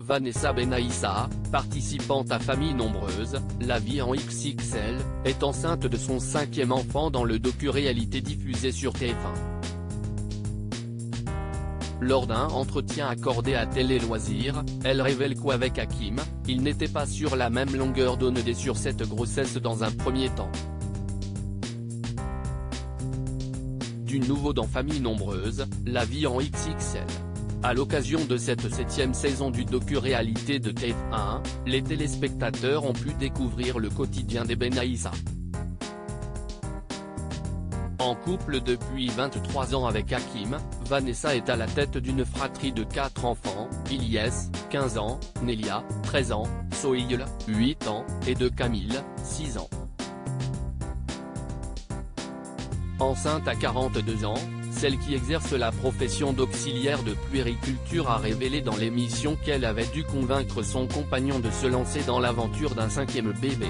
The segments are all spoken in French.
Vanessa Benaïssa, participante à Famille nombreuse, la vie en XXL, est enceinte de son 5e enfant dans le docu-réalité diffusé sur TF1. Lors d'un entretien accordé à Télé Loisirs, elle révèle qu'avec Hakim, il n'était pas sur la même longueur d'onde sur cette grossesse dans un premier temps. Du nouveau dans Famille nombreuse, la vie en XXL. À l'occasion de cette 7e saison du docu-réalité de TF1, les téléspectateurs ont pu découvrir le quotidien des Benaïssa. En couple depuis 23 ans avec Hakim, Vanessa est à la tête d'une fratrie de 4 enfants, Ilyes, 15 ans, Nelia, 13 ans, Sohail, 8 ans, et de Camille, 6 ans. Enceinte à 42 ans, celle qui exerce la profession d'auxiliaire de puériculture a révélé dans l'émission qu'elle avait dû convaincre son compagnon de se lancer dans l'aventure d'un 5e bébé.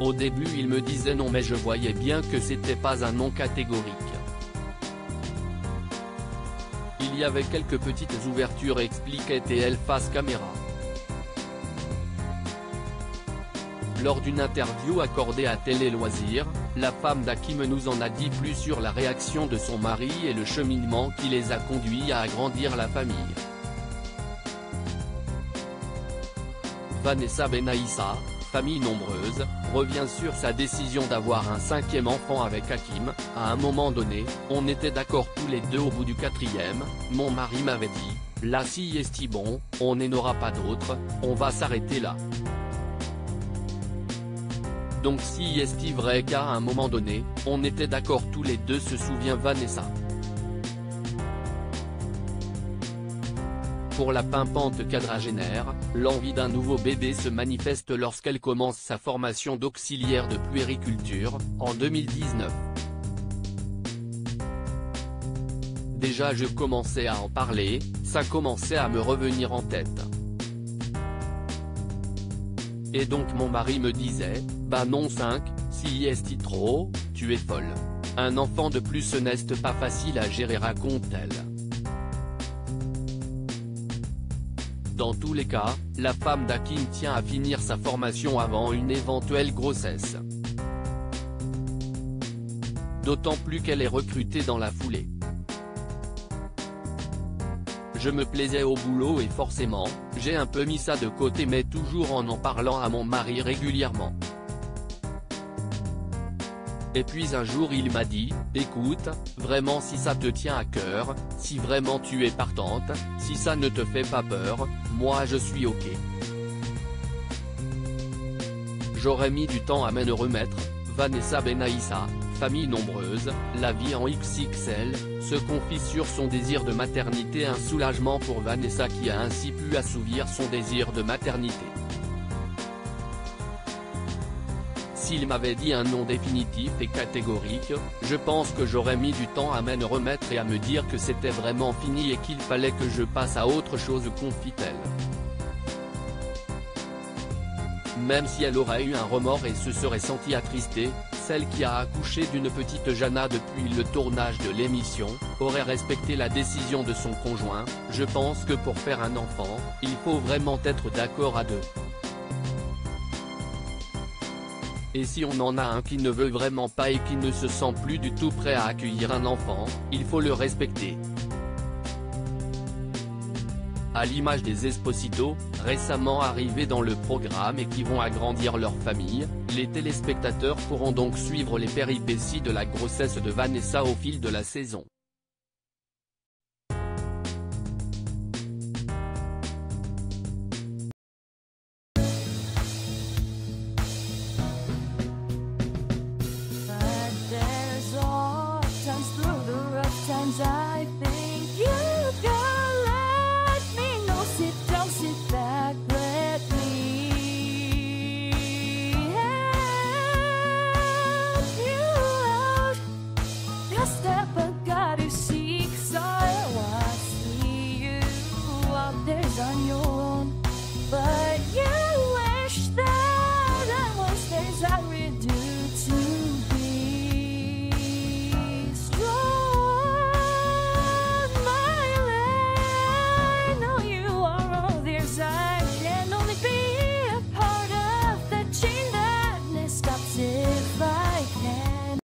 Au début il me disait non mais je voyais bien que c'était pas un non catégorique. Il y avait quelques petites ouvertures expliquait-elle face caméra. Lors d'une interview accordée à Télé Loisirs, la femme d'Hakim nous en a dit plus sur la réaction de son mari et le cheminement qui les a conduits à agrandir la famille. Vanessa Benaïssa, Famille nombreuse, revient sur sa décision d'avoir un 5e enfant avec Hakim. À un moment donné, on était d'accord tous les deux au bout du 4e, mon mari m'avait dit, là si est bon, on n'en aura pas d'autres, on va s'arrêter là. Donc si est vrai qu'à un moment donné, on était d'accord tous les deux se souvient Vanessa. Pour la pimpante quadragénaire, l'envie d'un nouveau bébé se manifeste lorsqu'elle commence sa formation d'auxiliaire de puériculture, en 2019. Déjà je commençais à en parler, ça commençait à me revenir en tête. Et donc mon mari me disait, bah non 5, si est trop, tu es folle. Un enfant de plus ce n'est pas facile à gérer raconte-t-elle. Dans tous les cas, la femme d'Hakim tient à finir sa formation avant une éventuelle grossesse. D'autant plus qu'elle est recrutée dans la foulée. Je me plaisais au boulot et forcément, j'ai un peu mis ça de côté mais toujours en parlant à mon mari régulièrement. Et puis un jour il m'a dit, écoute, vraiment si ça te tient à cœur, si vraiment tu es partante, si ça ne te fait pas peur, moi je suis ok. J'aurais mis du temps à me remettre. Vanessa Benaïssa, Famille nombreuse, la vie en XXL, se confie sur son désir de maternité, un soulagement pour Vanessa qui a ainsi pu assouvir son désir de maternité. S'il m'avait dit un non définitif et catégorique, je pense que j'aurais mis du temps à me remettre et à me dire que c'était vraiment fini et qu'il fallait que je passe à autre chose, confie-t-elle. Même si elle aurait eu un remords et se serait sentie attristée, celle qui a accouché d'une petite Jana depuis le tournage de l'émission, aurait respecté la décision de son conjoint. Je pense que pour faire un enfant, il faut vraiment être d'accord à deux. Et si on en a un qui ne veut vraiment pas et qui ne se sent plus du tout prêt à accueillir un enfant, il faut le respecter. À l'image des Esposito, récemment arrivés dans le programme et qui vont agrandir leur famille, les téléspectateurs pourront donc suivre les péripéties de la grossesse de Vanessa au fil de la saison.